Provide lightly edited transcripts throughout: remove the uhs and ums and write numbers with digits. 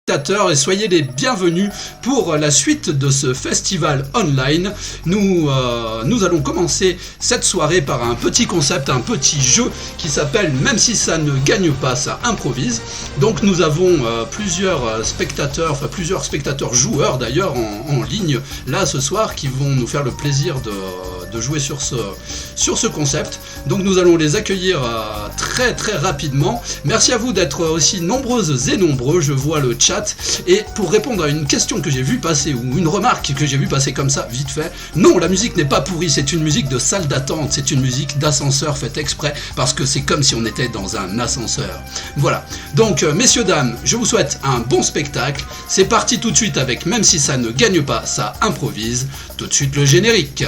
Et soyez les bienvenus pour la suite de ce festival online. Nous allons commencer cette soirée par un petit concept, un petit jeu qui s'appelle « Même si ça ne gagne pas, ça improvise ». Donc nous avons plusieurs spectateurs joueurs d'ailleurs en ligne là ce soir qui vont nous faire le plaisir de jouer sur ce concept. Donc nous allons les accueillir très très rapidement. Merci à vous d'être aussi nombreuses et nombreux, je vois le chat. Et pour répondre à une question que j'ai vue passer, ou une remarque que j'ai vue passer comme ça, vite fait, non, la musique n'est pas pourrie, c'est une musique de salle d'attente, c'est une musique d'ascenseur faite exprès, parce que c'est comme si on était dans un ascenseur. Voilà, donc messieurs, dames, je vous souhaite un bon spectacle, c'est parti tout de suite avec « Même si ça ne gagne pas, ça improvise », tout de suite le générique.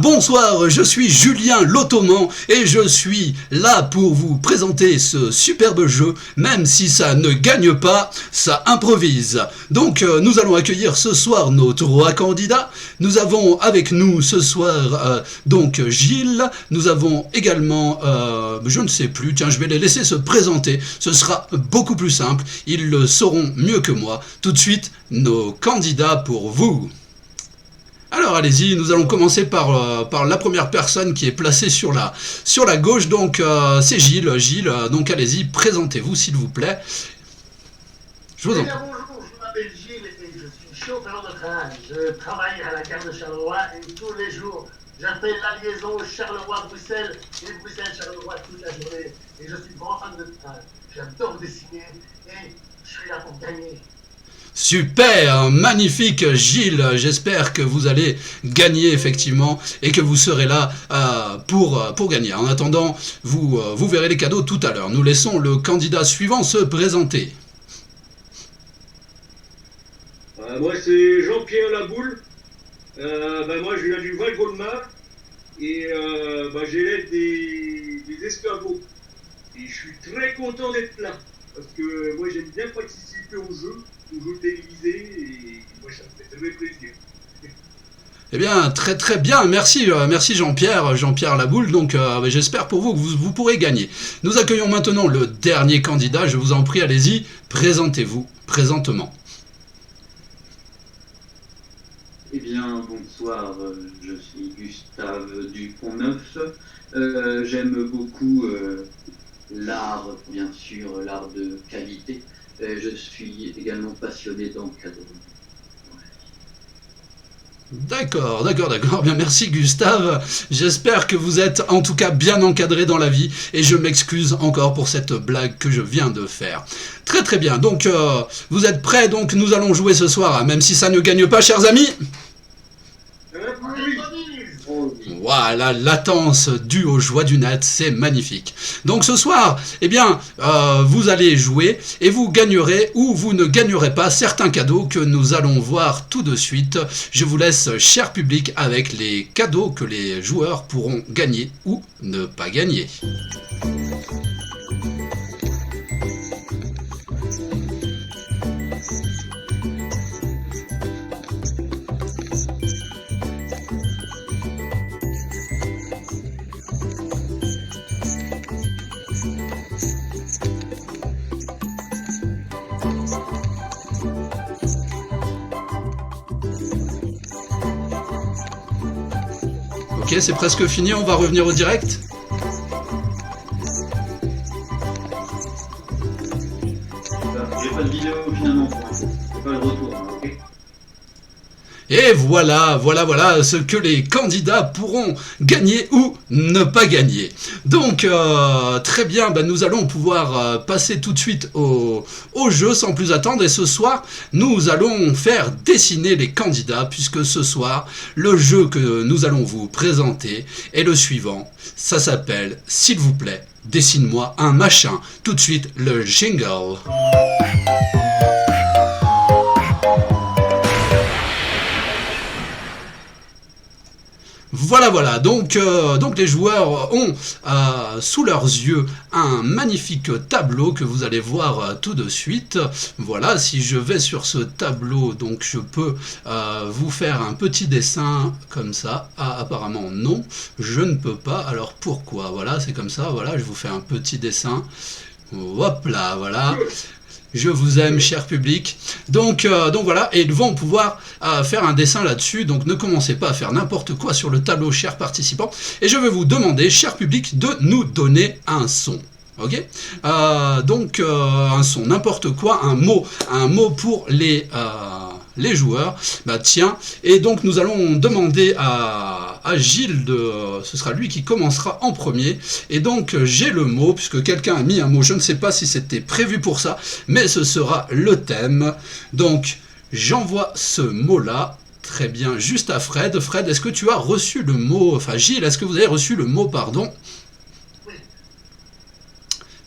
Bonsoir, je suis Julien l'Ottoman et je suis là pour vous présenter ce superbe jeu, même si ça ne gagne pas, ça improvise. Donc nous allons accueillir ce soir nos 3 candidats. Nous avons avec nous ce soir donc Gilles, nous avons également, je ne sais plus, tiens je vais les laisser se présenter, ce sera beaucoup plus simple, ils le sauront mieux que moi. Tout de suite, nos candidats pour vous. Alors allez-y, nous allons commencer par la première personne qui est placée sur la gauche, donc c'est Gilles. Gilles, donc allez-y, présentez-vous s'il vous plaît. Je vous en prie. Bonjour, je m'appelle Gilles et je suis chauffeur de train. Je travaille à la gare de Charleroi et tous les jours, j'appelle la liaison Charleroi-Bruxelles et Bruxelles-Charleroi toute la journée. Et je suis grand fan de train. J'adore dessiner et je suis là pour gagner. Super, magnifique Gilles, j'espère que vous allez gagner effectivement et que vous serez là pour gagner. En attendant, vous verrez les cadeaux tout à l'heure. Nous laissons le candidat suivant se présenter. Moi c'est Jean-Pierre Laboule, moi je viens du Val-Gaudemar et j'élève des escargots. Et je suis très content d'être là parce que moi j'aime bien participer au jeu télévisé et moi ça me fait très plaisir. Eh bien, très très bien, merci Jean-Pierre Laboule, donc j'espère pour vous que vous pourrez gagner. Nous accueillons maintenant le dernier candidat, je vous en prie, allez-y, présentez-vous présentement. Eh bien, bonsoir, je suis Gustave Dupont-Neuf, j'aime beaucoup l'art, bien sûr, l'art de qualité. Je suis également passionné d'encadrement. D'accord, bien merci Gustave, j'espère que vous êtes en tout cas bien encadré dans la vie et je m'excuse encore pour cette blague que je viens de faire. Très très bien, donc vous êtes prêts, donc nous allons jouer ce soir, même si ça ne gagne pas chers amis. Voilà, latence due aux joies du net, c'est magnifique. Donc ce soir, eh bien, vous allez jouer et vous gagnerez ou vous ne gagnerez pas certains cadeaux que nous allons voir tout de suite. Je vous laisse, cher public, avec les cadeaux que les joueurs pourront gagner ou ne pas gagner. Ok, c'est presque fini, on va revenir au direct. J'ai pas de vidéo. finalement pour l'instant. C'est pas le retour, hein, ok. Et voilà ce que les candidats pourront gagner ou ne pas gagner. Donc, très bien, nous allons pouvoir passer tout de suite au jeu sans plus attendre. Et ce soir, nous allons faire dessiner les candidats, puisque ce soir, le jeu que nous allons vous présenter est le suivant. Ça s'appelle, s'il vous plaît, dessine-moi un machin. Tout de suite, le jingle. Voilà, donc les joueurs ont sous leurs yeux un magnifique tableau que vous allez voir tout de suite. Voilà, si je vais sur ce tableau, donc je peux vous faire un petit dessin comme ça. Ah, apparemment non, je ne peux pas, alors pourquoi? Voilà, c'est comme ça, voilà, je vous fais un petit dessin. Hop là, voilà. Je vous aime, cher public. Donc voilà, et ils vont pouvoir faire un dessin là-dessus. Donc ne commencez pas à faire n'importe quoi sur le tableau, chers participants. Et je vais vous demander, cher public, de nous donner un son. Ok, donc un son, n'importe quoi, un mot pour les joueurs. Tiens, et donc nous allons demander à Gilles, ce sera lui qui commencera en premier. Et donc j'ai le mot, puisque quelqu'un a mis un mot, je ne sais pas si c'était prévu pour ça, mais ce sera le thème. Donc j'envoie ce mot-là. Très bien, juste à Fred. Fred, est-ce que tu as reçu le mot, enfin Gilles, est-ce que vous avez reçu le mot, pardon?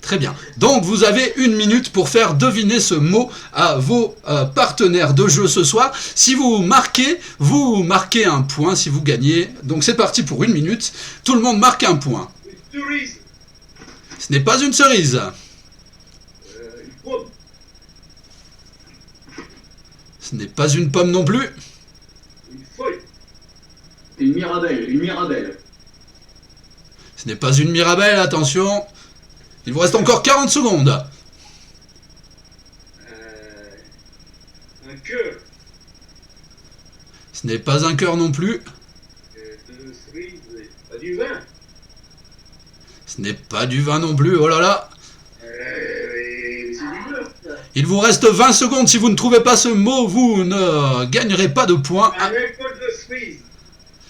Très bien. Donc vous avez 1 minute pour faire deviner ce mot à vos partenaires de jeu ce soir. Si vous marquez un point si vous gagnez. Donc c'est parti pour 1 minute. Tout le monde marque un point. Une cerise. Ce n'est pas une cerise. Une pomme. Ce n'est pas une pomme non plus. Une feuille. Une mirabelle. Ce n'est pas une mirabelle, attention. Il vous reste encore 40 secondes. Un cœur. Ce n'est pas un cœur non plus. Deux cerises. Du vin. Ce n'est pas du vin non plus, oh là là. C'est du beurre. Il vous reste 20 secondes. Si vous ne trouvez pas ce mot, vous ne gagnerez pas de points. Un alcool de cerise.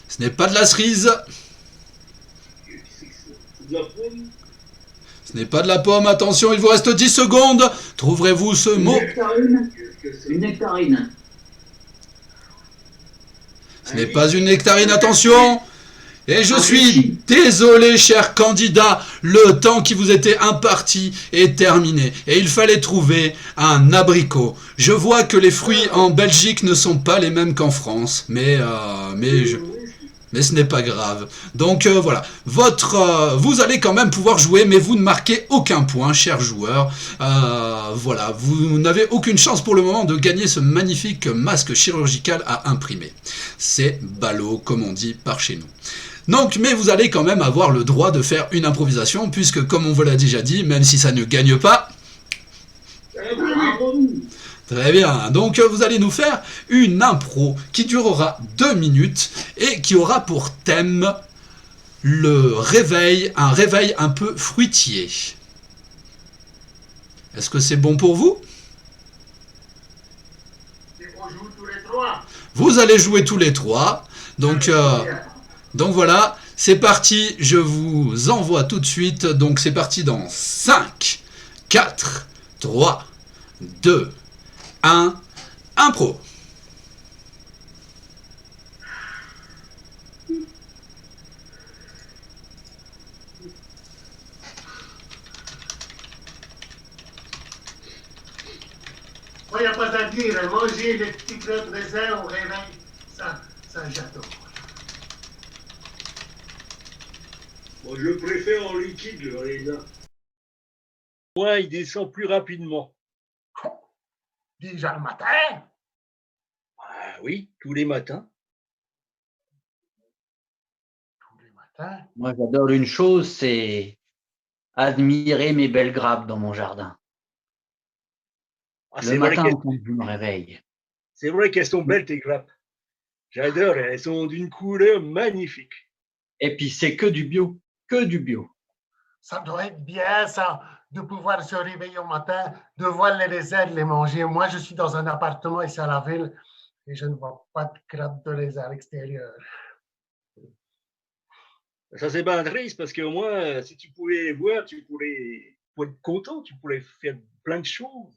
Ce n'est pas de la cerise. De la pomme. Ce n'est pas de la pomme, attention, il vous reste 10 secondes. Trouverez-vous ce mot? Une nectarine. Ce n'est pas une nectarine, attention. Et je suis désolé, chers candidats, le temps qui vous était imparti est terminé. Et il fallait trouver un abricot. Je vois que les fruits en Belgique ne sont pas les mêmes qu'en France, mais ce n'est pas grave. Donc voilà, vous allez quand même pouvoir jouer, mais vous ne marquez aucun point, chers joueurs. Voilà, vous n'avez aucune chance pour le moment de gagner ce magnifique masque chirurgical à imprimer. C'est ballot, comme on dit par chez nous. Donc, mais vous allez quand même avoir le droit de faire une improvisation, puisque comme on vous l'a déjà dit, même si ça ne gagne pas... Très bien, donc vous allez nous faire une impro qui durera 2 minutes et qui aura pour thème le réveil, un réveil un peu fruitier. Est-ce que c'est bon pour vous? Et on joue tous les trois. Vous allez jouer tous les trois, donc voilà, c'est parti, je vous envoie tout de suite, donc c'est parti dans 5, 4, 3, 2, 1, impro. Moi, il n'y a pas à dire, manger les petits grains de raisin au réveil, ça j'adore. Moi, je préfère en liquide le raisin. Moi, il descend plus rapidement. Déjà le matin? Ah oui, tous les matins. Tous les matins. Moi, j'adore une chose, c'est admirer mes belles grappes dans mon jardin. Ah, Le matin, quand je me réveille. C'est vrai qu'elles sont belles, tes grappes. J'adore, elles sont d'une couleur magnifique. Et puis, c'est que du bio. Que du bio. Ça doit être bien, ça. de pouvoir se réveiller au matin, de voir les ailes, les manger. Moi, je suis dans un appartement ici à la ville et je ne vois pas de crabe de lézard à l'extérieur. Ça, c'est pas triste parce qu'au moins, si tu pouvais voir, pourrais être content, tu pourrais faire plein de choses.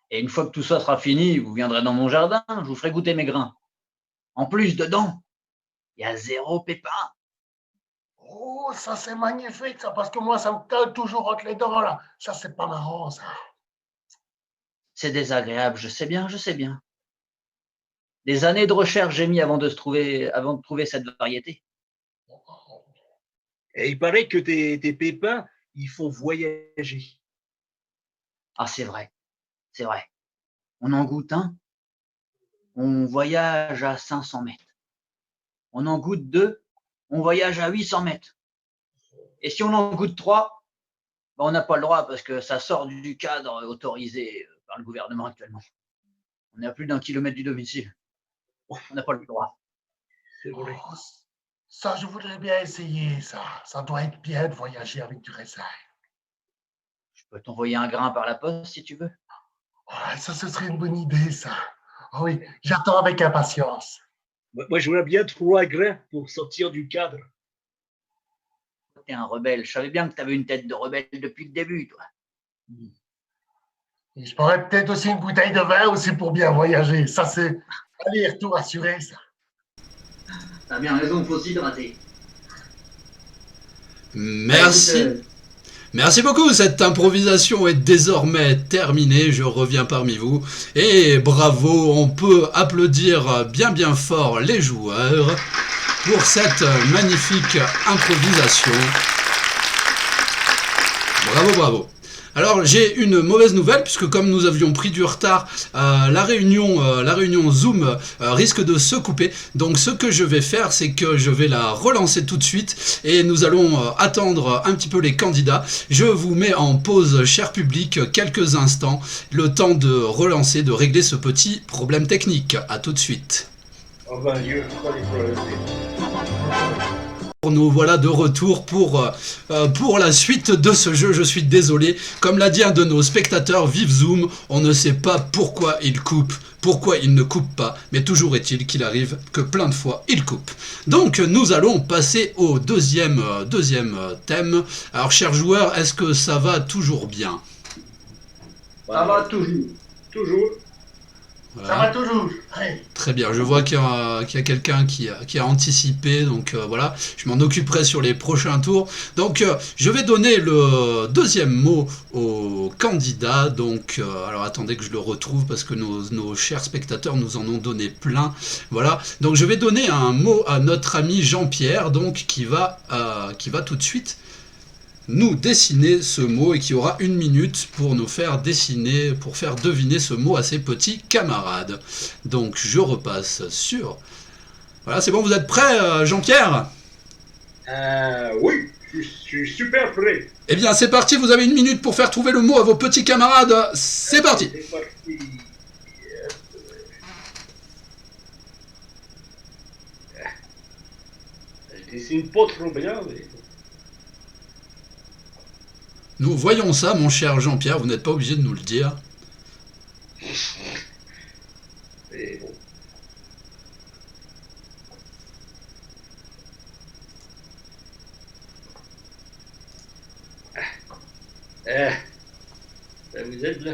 Et une fois que tout ça sera fini, vous viendrez dans mon jardin, je vous ferai goûter mes grains. En plus, dedans, il y a 0 pépin. Oh, ça c'est magnifique, ça, parce que moi, ça me colle toujours entre les dents, là. Ça, c'est pas marrant, ça. C'est désagréable, je sais bien, je sais bien. Des années de recherche j'ai mis avant de trouver cette variété. Et il paraît que tes pépins, ils font voyager. Ah, c'est vrai, c'est vrai. On en goûte un, on voyage à 500 mètres. On en goûte 2, on voyage à 800 mètres. Et si on en goûte 3, ben on n'a pas le droit parce que ça sort du cadre autorisé par le gouvernement actuellement. On est à plus d'1 kilomètre du domicile. On n'a pas le droit. C'est vrai. Oh, ça, je voudrais bien essayer, ça. Ça doit être bien de voyager avec du raisin. Je peux t'envoyer un grain par la poste si tu veux. Ouais, ça, ce serait une bonne idée, ça. Oh oui, j'attends avec impatience. Moi, je voudrais bien 3 grains pour sortir du cadre. T'es un rebelle. Je savais bien que t'avais une tête de rebelle depuis le début, toi. Et je pourrais peut-être aussi une bouteille de vin aussi pour bien voyager. Ça, c'est aller-retour assuré, ça. T'as bien raison, faut s'hydrater. Merci. Écoute, Merci beaucoup, cette improvisation est désormais terminée, je reviens parmi vous. Et bravo, on peut applaudir bien fort les joueurs pour cette magnifique improvisation. Bravo, bravo. Alors j'ai une mauvaise nouvelle puisque comme nous avions pris du retard, la réunion Zoom risque de se couper. Donc ce que je vais faire, c'est que je vais la relancer tout de suite et nous allons attendre un petit peu les candidats. Je vous mets en pause, cher public, quelques instants, le temps de relancer, de régler ce petit problème technique. À tout de suite. Oh ben Dieu, pas les problèmes. Nous voilà de retour pour la suite de ce jeu. Je suis désolé, comme l'a dit un de nos spectateurs, vive Zoom, on ne sait pas pourquoi il coupe, pourquoi il ne coupe pas, mais toujours est-il qu'il arrive que plein de fois il coupe. Donc nous allons passer au deuxième thème. Alors chers joueurs, est-ce que ça va toujours bien? ça va toujours. Toujours. Voilà. Ça va toujours. Allez. Très bien, je vois qu'il y a quelqu'un qui a anticipé, donc voilà, je m'en occuperai sur les prochains tours. Donc je vais donner le deuxième mot au candidat, donc alors attendez que je le retrouve parce que nos chers spectateurs nous en ont donné plein. Voilà, donc je vais donner un mot à notre ami Jean-Pierre, donc qui va tout de suite nous dessiner ce mot et qui aura 1 minute pour nous faire dessiner, pour faire deviner ce mot à ses petits camarades. Donc je repasse sur... Voilà, c'est bon, vous êtes prêts, Jean-Pierre? Oui, je suis super prêt. Eh bien c'est parti, vous avez 1 minute pour faire trouver le mot à vos petits camarades. C'est parti. C'est parti. Je dessine pas trop bien, mais... Nous voyons ça, mon cher Jean-Pierre, vous n'êtes pas obligé de nous le dire. Mais bon. Ça vous aide là?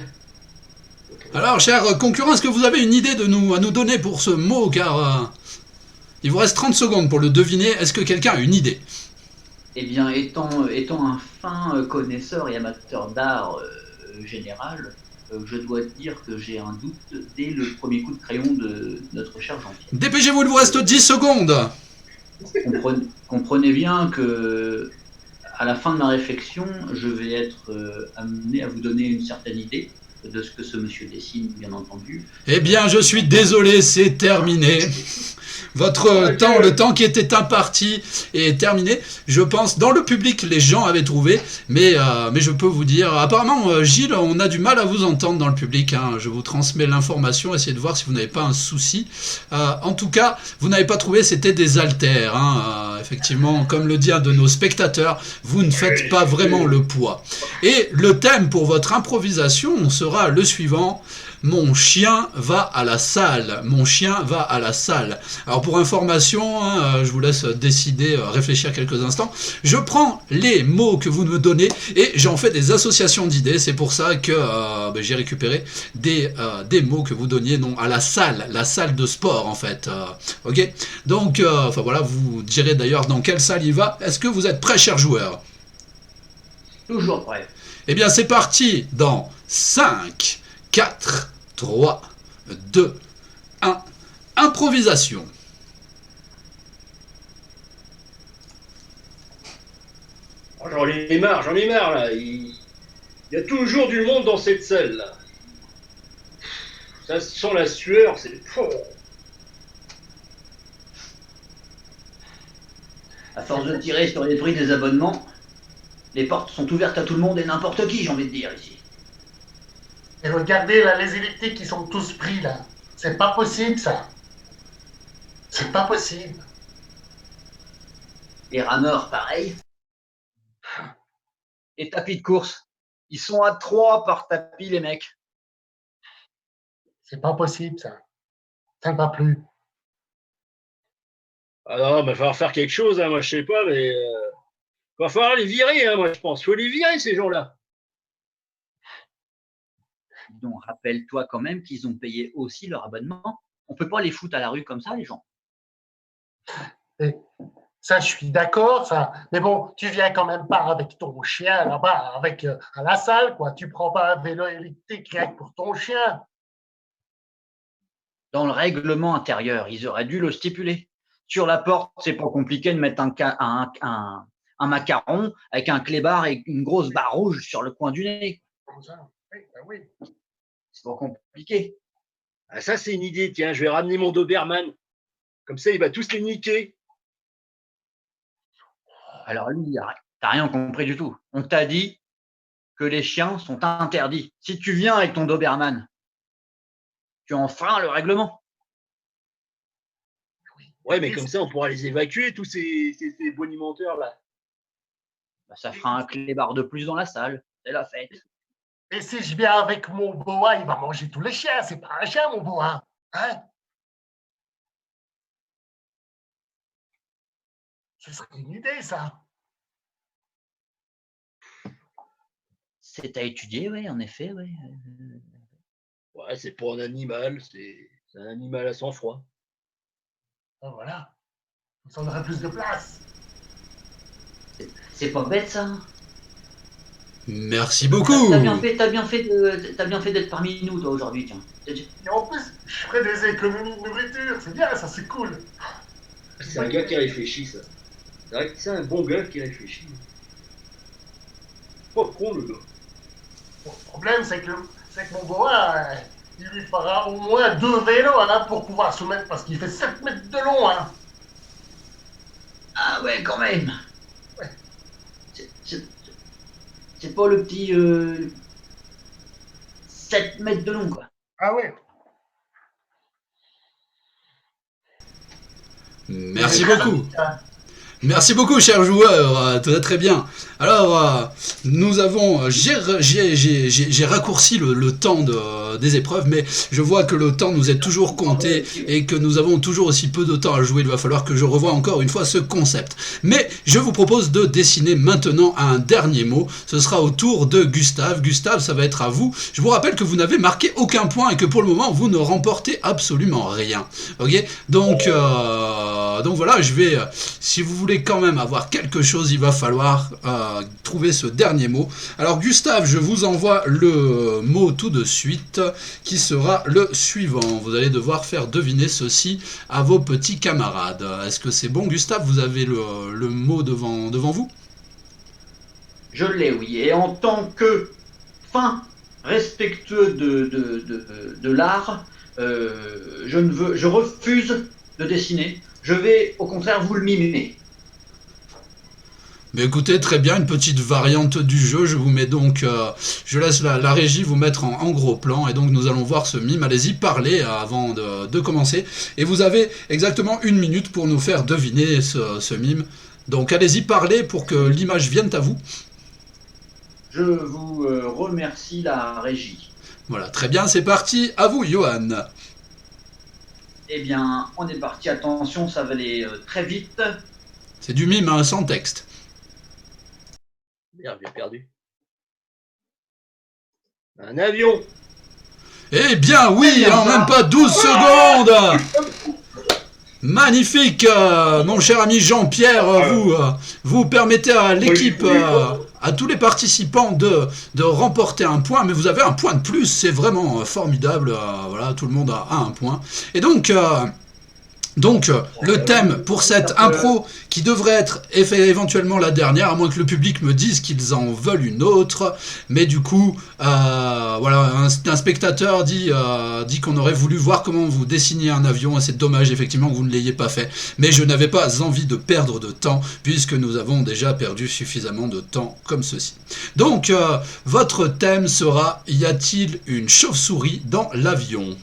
Alors, cher concurrent, est-ce que vous avez une idée à nous donner pour ce mot, car il vous reste 30 secondes pour le deviner. Est-ce que quelqu'un a une idée? Eh bien, étant un fin connaisseur et amateur d'art général, je dois dire que j'ai un doute dès le premier coup de crayon de notre cher Jean-Pierre. Dépêchez-vous, il vous reste 10 secondes. Comprenez bien que, à la fin de ma réflexion, je vais être amené à vous donner une certaine idée. de ce que ce monsieur dessine, bien entendu. Eh bien, je suis désolé, c'est terminé. Votre temps, le temps qui était imparti est terminé. Je pense, dans le public, les gens avaient trouvé, mais je peux vous dire, apparemment, Gilles, on a du mal à vous entendre dans le public. Hein. Je vous transmets l'information, essayez de voir si vous n'avez pas un souci. En tout cas, vous n'avez pas trouvé, c'était des haltères. Hein. Effectivement, comme le dit un de nos spectateurs, vous ne faites pas vraiment le poids. Et le thème pour votre improvisation sera le suivant. Mon chien va à la salle. Mon chien va à la salle. Alors pour information, hein, je vous laisse décider, réfléchir quelques instants. Je prends les mots que vous me donnez et j'en fais des associations d'idées. C'est pour ça que j'ai récupéré des mots que vous donniez non, à la salle de sport en fait. Ok. Donc, enfin voilà, vous direz d'ailleurs dans quelle salle il va. Est-ce que vous êtes prêts, chers joueurs? Toujours prêt. Eh bien, c'est parti dans 5, 4, 3, 2, 1. Improvisation. Oh, j'en ai marre là. Il y a toujours du monde dans cette salle là. Ça sent la sueur, c'est... À force de tirer sur les prix des abonnements, les portes sont ouvertes à tout le monde et n'importe qui, j'ai envie de dire, ici. Et regardez là, les électriques qui sont tous pris là. C'est pas possible ça. C'est pas possible. Les rameurs, pareil. Les tapis de course, ils sont à 3 par tapis, les mecs. C'est pas possible ça. Ça ne va plus. Ah non, mais il va falloir faire quelque chose, hein, moi je sais pas, mais... va falloir les virer, hein, moi je pense. Faut les virer, ces gens-là. Donc, rappelle-toi quand même qu'ils ont payé aussi leur abonnement. On peut pas les foutre à la rue comme ça, les gens. Et ça, je suis d'accord, ça. Mais bon, tu viens quand même pas avec ton chien là-bas, avec à la salle, quoi. Tu prends pas un vélo électrique rien que pour ton chien. Dans le règlement intérieur, ils auraient dû le stipuler. Sur la porte, c'est pas compliqué de mettre un macaron avec un clébard et une grosse barre rouge sur le coin du nez. Comme ça. Oui, ben oui. C'est pas compliqué. Ah, ça, c'est une idée, tiens, je vais ramener mon Doberman. Comme ça, il va tous les niquer. Alors lui, t'as rien compris du tout. On t'a dit que les chiens sont interdits. Si tu viens avec ton Doberman, tu enfreins le règlement. Ouais, mais comme ça, on pourra les évacuer, tous ces bonimenteurs-là. Bah, ça fera un clébard de plus dans la salle. C'est la fête. Et si je viens avec mon boa, il va manger tous les chiens. C'est pas un chien, mon boa. Hein? Ce serait une idée, ça. C'est à étudier, oui, en effet, oui. Ouais, c'est pour un animal, c'est un animal à sang-froid. Ben voilà. Ça aurait plus de place. C'est pas bête, ça. Merci beaucoup. T'as bien fait d'être parmi nous, toi, aujourd'hui, tiens. Et en plus, je ferai des économies de nourriture. C'est bien, ça, c'est cool. C'est un gars qui réfléchit, ça. C'est vrai que c'est un bon gars qui réfléchit. Pas con, le gars. Bon, le problème, c'est que mon boa, il lui fera au moins 2 vélos hein, pour pouvoir se mettre, parce qu'il fait 7 mètres de long. Hein. Ah ouais, quand même. Ouais. C'est pas le petit 7 mètres de long, quoi. Ah ouais. Merci beaucoup. Merci beaucoup, chers joueurs, très très bien. Alors, nous avons, j'ai raccourci le temps des épreuves, mais je vois que le temps nous est toujours compté et que nous avons toujours aussi peu de temps à jouer. Il va falloir que je revoie encore une fois ce concept. Mais je vous propose de dessiner maintenant un dernier mot. Ce sera au tour de Gustave. Gustave, ça va être à vous. Je vous rappelle que vous n'avez marqué aucun point et que pour le moment, vous ne remportez absolument rien. Ok ? Donc voilà, je vais, si vous voulez quand même avoir quelque chose, il va falloir trouver ce dernier mot. Alors Gustave, je vous envoie le mot tout de suite qui sera le suivant. Vous allez devoir faire deviner ceci à vos petits camarades. Est-ce que c'est bon, Gustave? Vous avez le mot devant vous? Je l'ai, oui. Et en tant que fin respectueux de l'art, je refuse de dessiner. Je vais au contraire vous le mimer. Mais écoutez, très bien, une petite variante du jeu. Je vous mets donc, je laisse la régie vous mettre en gros plan, et donc nous allons voir ce mime. Allez-y, parlez avant de commencer. Et vous avez exactement 1 minute pour nous faire deviner ce mime. Donc allez-y, parlez pour que l'image vienne à vous. Je vous remercie la régie. Voilà, très bien, c'est parti. À vous, Johan. Eh bien, on est parti. Attention, ça va aller très vite. C'est du mime, hein, sans texte. Merde, j'ai perdu. Un avion. Eh bien oui, en même pas 12 secondes. Magnifique, mon cher ami Jean-Pierre, vous permettez à l'équipe, à tous les participants de remporter un point, mais vous avez un point de plus, c'est vraiment formidable, voilà, tout le monde a un point. Et donc, le thème pour cette impro, qui devrait être éventuellement la dernière, à moins que le public me dise qu'ils en veulent une autre, mais du coup, voilà, un spectateur dit qu'on aurait voulu voir comment vous dessiniez un avion, et c'est dommage effectivement que vous ne l'ayez pas fait, mais je n'avais pas envie de perdre de temps, puisque nous avons déjà perdu suffisamment de temps comme ceci. Donc, votre thème sera « Y a-t-il une chauve-souris dans l'avion ?»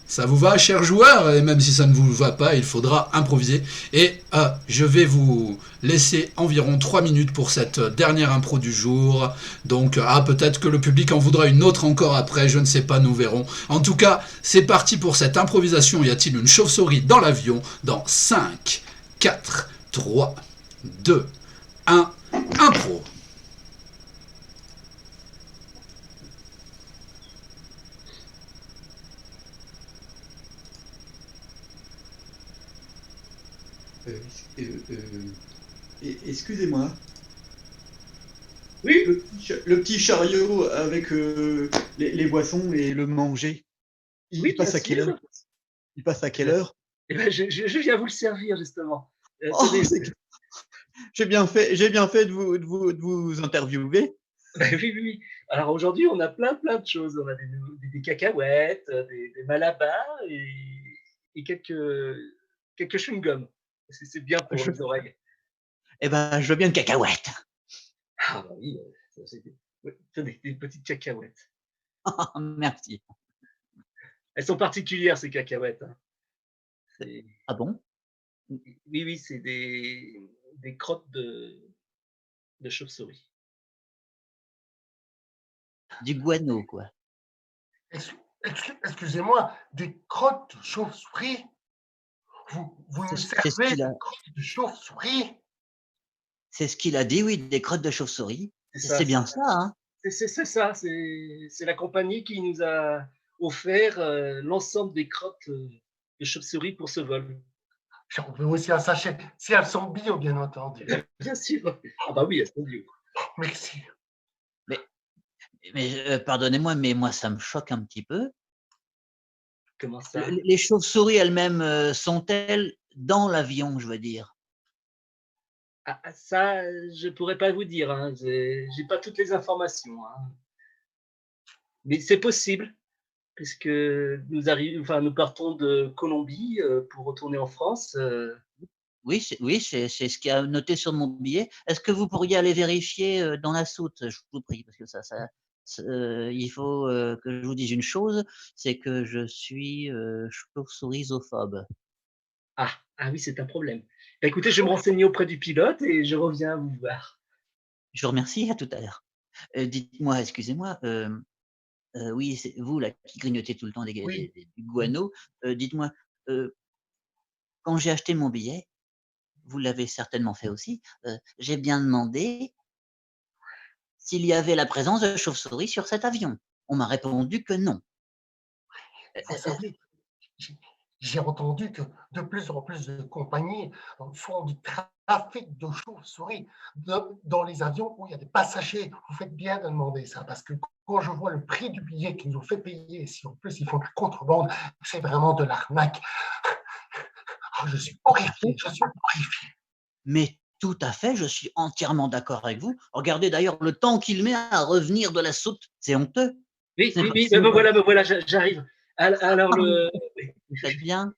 Ça vous va, chers joueurs? Et même si ça ne vous va pas, il faudra improviser. Et je vais vous laisser environ 3 minutes pour cette dernière impro du jour. Donc, peut-être que le public en voudra une autre encore après, je ne sais pas, nous verrons. En tout cas, c'est parti pour cette improvisation. Y a-t-il une chauve-souris dans l'avion? Dans 5, 4, 3, 2, 1, impro. Excusez-moi. Oui. Le petit chariot avec les boissons et le manger. Il passe à quelle heure? Il passe à quelle heure? Eh ben, je viens vous le servir, justement. Oh, j'ai bien fait de vous interviewer. Oui. Alors aujourd'hui, on a plein de choses. On a des cacahuètes, des malabars et quelques chewing-gums. C'est bien pour les oreilles. Eh ben, je veux bien une cacahuète. Ah bah oui, c'est des petites cacahuètes. Merci. Elles sont particulières, ces cacahuètes. Hein. Ah bon? Oui, c'est des crottes de chauve-souris. Du guano, quoi. Excusez-moi, des crottes de chauve-souris? Vous nous servez des crottes de chauve-souris? C'est ce qu'il a dit, oui, des crottes de chauve-souris. C'est bien ça, hein? C'est ça, c'est la compagnie qui nous a offert l'ensemble des crottes de chauve-souris pour ce vol. J'en veux aussi un sachet, si elles sont bio, bien entendu. Bien sûr. Ah bah oui, elles sont bio. Merci. Mais pardonnez-moi, mais moi, ça me choque un petit peu. Comment ça? Les chauves-souris elles-mêmes sont-elles dans l'avion, je veux dire? Ah, ça, je pourrais pas vous dire. Hein. J'ai pas toutes les informations. Hein. Mais c'est possible, puisque nous partons de Colombie pour retourner en France. Oui, c'est ce qu'il y a noté sur mon billet. Est-ce que vous pourriez aller vérifier dans la soute, je vous prie, parce que il faut que je vous dise une chose, c'est que je suis chauve-sourisophobe. Ah oui, c'est un problème. Bah, écoutez, je vais me renseigner auprès du pilote et je reviens vous voir. Je vous remercie, à tout à l'heure. Dites-moi, excusez-moi, oui, c'est vous là qui grignotez tout le temps du guano. Dites-moi, quand j'ai acheté mon billet, vous l'avez certainement fait aussi, j'ai bien demandé s'il y avait la présence de chauves-souris sur cet avion. On m'a répondu que non. Vous savez, j'ai entendu que de plus en plus de compagnies font du trafic de chauves-souris dans les avions où il y a des passagers. Vous faites bien de demander ça, parce que quand je vois le prix du billet qu'ils nous ont fait payer, et si en plus ils font de la contrebande, c'est vraiment de l'arnaque. Oh, je suis horrifié. Mais Tout à fait, je suis entièrement d'accord avec vous. Regardez d'ailleurs le temps qu'il met à revenir de la soute, c'est honteux. Oui, C'est oui, pas- oui, c'est me pas- voilà, j'arrive. Alors, Faites bien.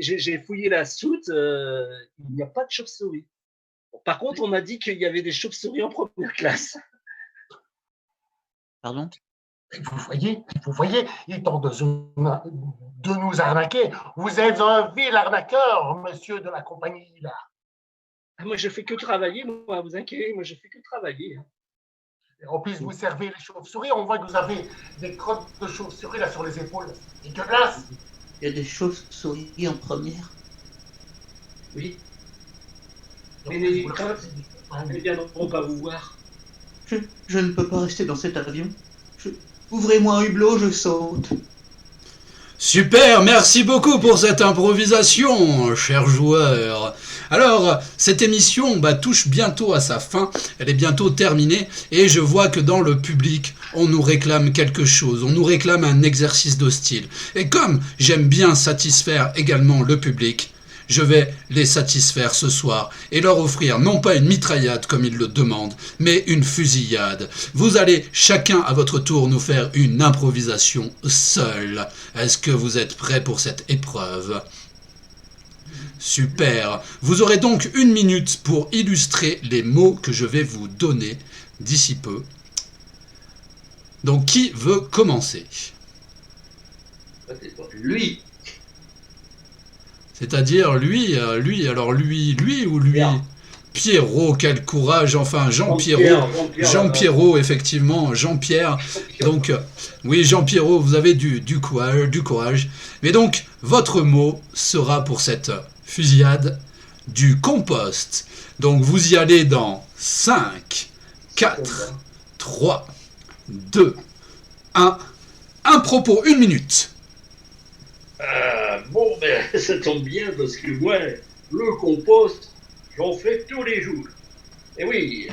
j'ai fouillé la soute, il n'y a pas de chauve-souris. Par contre, on m'a dit qu'il y avait des chauves-souris en première classe. Pardon? Vous voyez, il tente de nous arnaquer. Vous êtes un vil arnaqueur, monsieur de la compagnie, là. Ah, moi, je fais que travailler, moi, vous inquiétez, moi, je fais que travailler. Hein. Et en plus, vous servez les chauves-souris. On voit que vous avez des crottes de chauves-souris là sur les épaules. Dégueulasse. Il y a des chauves-souris en première. Oui, En mais plus, les vous le craintes, faites. elles ne viendront pas vous voir. Je ne peux pas rester dans cet avion. Ouvrez-moi un hublot, je saute. Super, merci beaucoup pour cette improvisation, chers joueurs. Alors, cette émission touche bientôt à sa fin, elle est bientôt terminée, et je vois que dans le public, on nous réclame quelque chose, on nous réclame un exercice de style. Et comme j'aime bien satisfaire également le public, je vais les satisfaire ce soir et leur offrir non pas une mitraillade comme ils le demandent, mais une fusillade. Vous allez chacun à votre tour nous faire une improvisation seule. Est-ce que vous êtes prêts pour cette épreuve ? Super. Vous aurez donc 1 minute pour illustrer les mots que je vais vous donner d'ici peu. Donc qui veut commencer ? Lui. C'est-à-dire lui ou lui Pierre. Pierrot, quel courage, enfin Jean-Pierrot, effectivement, Jean-Pierre. Donc, oui, Jean-Pierrot, vous avez du courage. Mais donc, votre mot sera pour cette fusillade du compost. Donc, vous y allez dans 5, 4, 3, 2, 1. Impro pour 1 minute. Bon, ben, ça tombe bien parce que moi, le compost, j'en fais tous les jours. Et oui,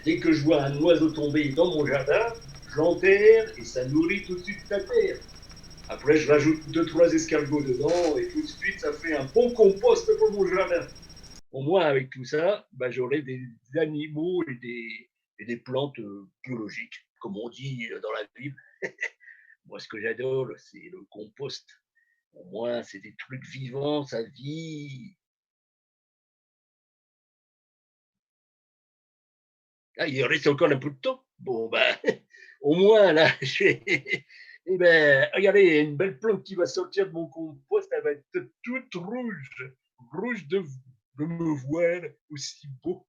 dès que je vois un oiseau tomber dans mon jardin, je l'enterre et ça nourrit tout de suite la terre. Après, je rajoute 2-3 escargots dedans et tout de suite, ça fait un bon compost pour mon jardin. Au moins, avec tout ça, ben, j'aurai des animaux et des plantes biologiques, comme on dit dans la Bible. Moi, ce que j'adore, c'est le compost. Au moins, c'est des trucs vivants, ça vit. Ah, il reste encore un peu de temps. Bon, ben, au moins, là, eh ben, regardez, il y a une belle plante qui va sortir de mon compost, elle va être toute rouge de me voir aussi beau.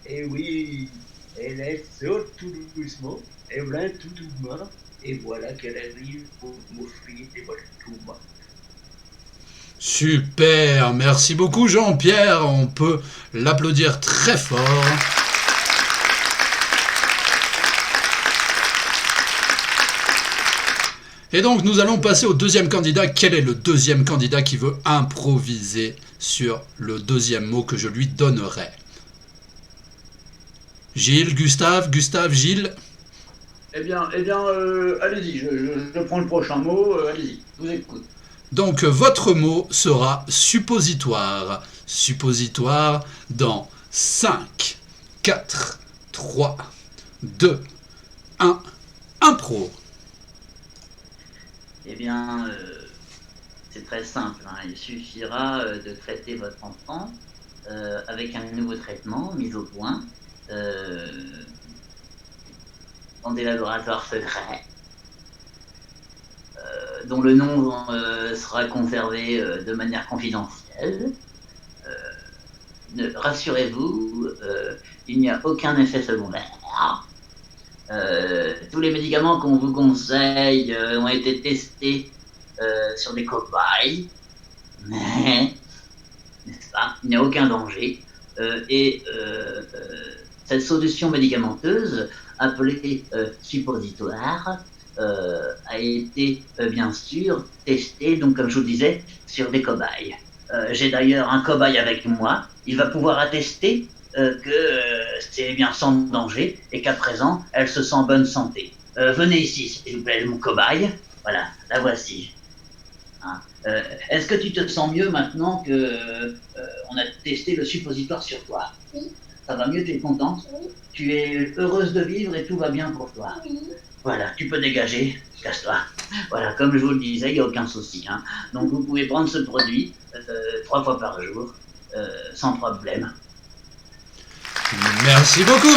Et oui, elle sort tout doucement, elle vient tout doucement, et voilà qu'elle arrive pour m'offrir des tomates. Super, merci beaucoup Jean-Pierre, on peut l'applaudir très fort. Et donc nous allons passer au deuxième candidat. Quel est le deuxième candidat qui veut improviser sur le deuxième mot que je lui donnerai ? Gilles, Gustave, Gilles. Eh bien, allez-y, je prends le prochain mot, allez-y, je vous écoute. Donc votre mot sera suppositoire. Suppositoire dans 5, 4, 3, 2, 1, impro. Eh bien, c'est très simple. Hein. Il suffira de traiter votre enfant avec un nouveau traitement mis au point dans des laboratoires secrets dont le nom sera conservé de manière confidentielle. Rassurez-vous, il n'y a aucun effet secondaire. Tous les médicaments qu'on vous conseille ont été testés sur des cobayes, mais, n'est-ce pas, il n'y a aucun danger. Cette solution médicamenteuse, appelée suppositoire, a été bien sûr testée, donc comme je vous disais, sur des cobayes. J'ai d'ailleurs un cobaye avec moi, il va pouvoir attester que c'est bien sans danger et qu'à présent, elle se sent en bonne santé. Venez ici, s'il vous plaît, mon cobaye. Voilà, la voici. hein. Est-ce que tu te sens mieux maintenant que on a testé le suppositoire sur toi? Oui. Ça va mieux, tu es contente? Oui. Tu es heureuse de vivre et tout va bien pour toi? Oui. Voilà, tu peux dégager, casse-toi. Voilà, comme je vous le disais, il n'y a aucun souci, hein. Donc vous pouvez prendre ce produit 3 fois par jour, sans problème. Merci beaucoup.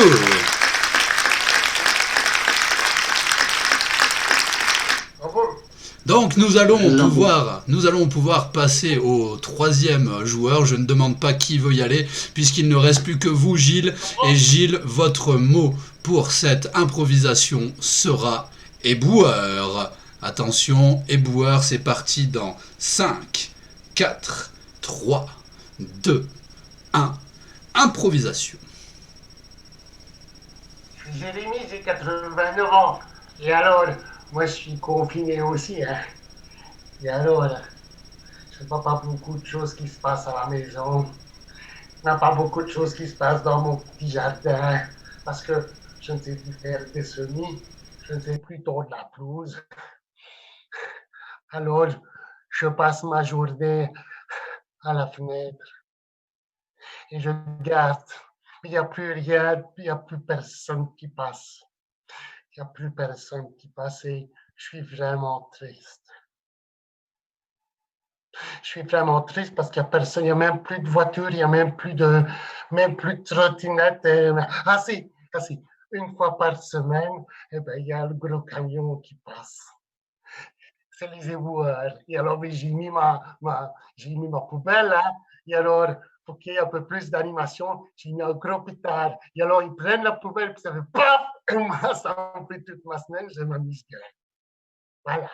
Bravo. Donc nous allons pouvoir passer au troisième joueur. Je ne demande pas qui veut y aller, puisqu'il ne reste plus que vous, Gilles. Et Gilles, votre mot pour cette improvisation sera éboueur. Attention, éboueur, c'est parti dans 5, 4, 3, 2, 1. Improvisation. Je suis Jérémy, j'ai 89 ans. Et alors, moi je suis confiné aussi. Hein. Et alors, je ne vois pas beaucoup de choses qui se passent à la maison. Il n'y a pas beaucoup de choses qui se passent dans mon petit jardin. Parce que je ne sais plus faire des semis. Je ne sais plus tondre la pelouse. Alors, je passe ma journée à la fenêtre. Et je regarde. Il n'y a plus rien, il n'y a plus personne qui passe. Il n'y a plus personne qui passe et je suis vraiment triste. Je suis vraiment triste parce qu'il n'y a personne, il n'y a même plus de voiture, il n'y a même plus de trottinette. Ah si, une fois par semaine, eh ben, il y a le gros camion qui passe. C'est les éboueurs. Et alors, j'ai mis ma poubelle, hein, et alors, pour qu'il y ait un peu plus d'animation, j'ai mis un gros pétard. Et alors, ils prennent la poubelle, puis ça fait paf! Et moi, ça me fait toute ma semaine, je m'amuse bien. Voilà.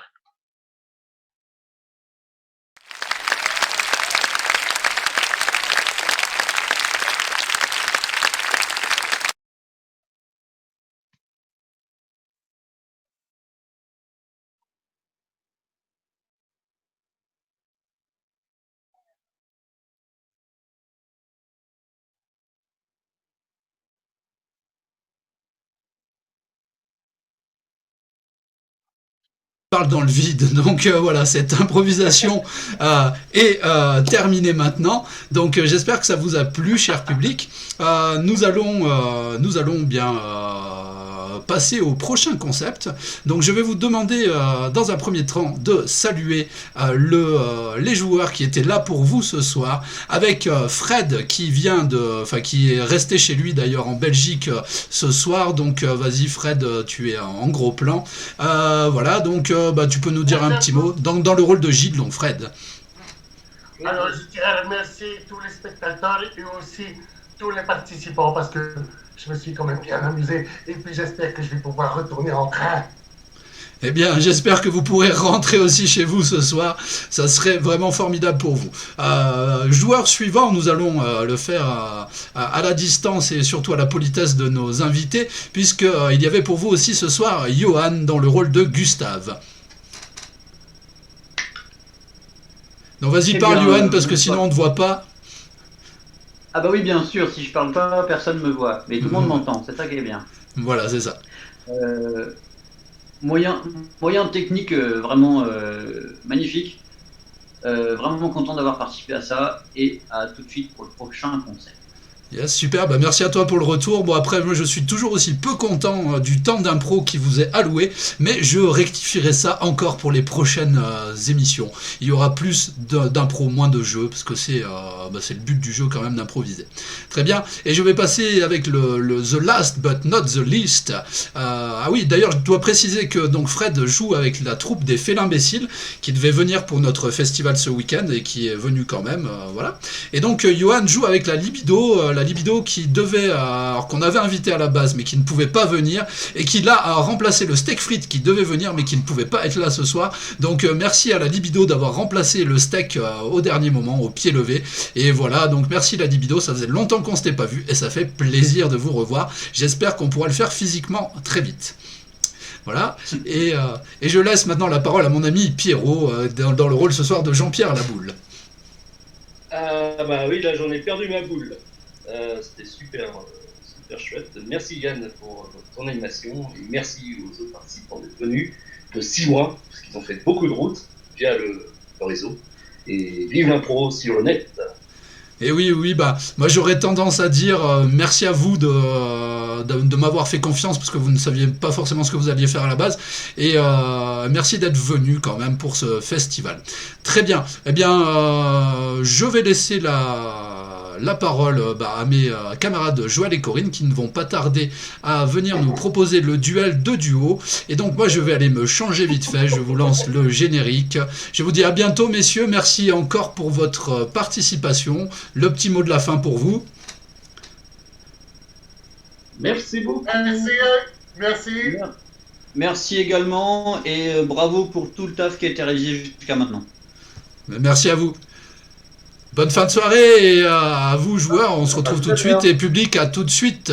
Parle dans le vide. Donc voilà, cette improvisation est terminée maintenant. Donc j'espère que ça vous a plu, cher public. Nous allons bien passer au prochain concept. Donc je vais vous demander dans un premier temps de saluer les joueurs qui étaient là pour vous ce soir, avec Fred qui qui est resté chez lui d'ailleurs en Belgique ce soir. Donc vas-y Fred, tu es en gros plan. Voilà, donc tu peux nous dire un petit mot dans le rôle de Gilles, donc Fred. Alors, je tiens à remercier tous les spectateurs et aussi tous les participants parce que je me suis quand même bien amusé et puis j'espère que je vais pouvoir retourner en train. Eh bien, j'espère que vous pourrez rentrer aussi chez vous ce soir. Ça serait vraiment formidable pour vous. Joueur suivant, nous allons le faire à la distance et surtout à la politesse de nos invités, puisqu'il y avait pour vous aussi ce soir Johan dans le rôle de Gustave. Donc vas-y, parle Johan, parce que sinon on ne te voit pas. Ah bah oui, bien sûr, si je parle pas, personne me voit. Mais tout le monde m'entend, c'est ça qui est bien. Voilà, c'est ça. Moyen technique vraiment magnifique. Vraiment content d'avoir participé à ça et à tout de suite pour le prochain concept. Yes, super, merci à toi pour le retour. Bon après, moi je suis toujours aussi peu content du temps d'impro qui vous est alloué, mais je rectifierai ça encore pour les prochaines émissions. Il y aura plus d'impro, moins de jeux, parce que c'est le but du jeu quand même d'improviser. Très bien, et je vais passer avec le The Last But Not The Least. Ah oui, d'ailleurs je dois préciser que donc Fred joue avec la troupe des Félins Imbéciles, qui devait venir pour notre festival ce week-end, et qui est venu quand même, voilà. Et donc Johan joue avec la Libido qui devait, qu'on avait invité à la base mais qui ne pouvait pas venir, et qui là a remplacé le steak frites qui devait venir mais qui ne pouvait pas être là ce soir. Donc merci à la Libido d'avoir remplacé le steak au dernier moment, au pied levé. Et voilà, donc merci la Libido, ça faisait longtemps qu'on s'était pas vu et ça fait plaisir de vous revoir. J'espère qu'on pourra le faire physiquement très vite. Voilà, et je laisse maintenant la parole à mon ami Pierrot dans le rôle ce soir de Jean-Pierre Laboule. Ah bah oui, là j'en ai perdu ma boule. C'était super chouette. Merci Yann pour ton animation et merci aux autres participants d'être venus de 6 mois, parce qu'ils ont fait beaucoup de routes via le réseau. Et vive l'impro sur le net. Et oui, bah, moi j'aurais tendance à dire merci à vous de m'avoir fait confiance parce que vous ne saviez pas forcément ce que vous alliez faire à la base. Et merci d'être venu quand même pour ce festival. Très bien. Eh bien, je vais laisser la parole à mes camarades Joël et Corinne qui ne vont pas tarder à venir nous proposer le duel de duo. Et donc moi je vais aller me changer vite fait, je vous lance le générique. Je vous dis à bientôt messieurs, merci encore pour votre participation. Le petit mot de la fin pour vous. Merci beaucoup. Merci. Merci également et bravo pour tout le taf qui a été réalisé jusqu'à maintenant. Merci à vous. Bonne fin de soirée et à vous joueurs, on se retrouve tout de suite et public à tout de suite.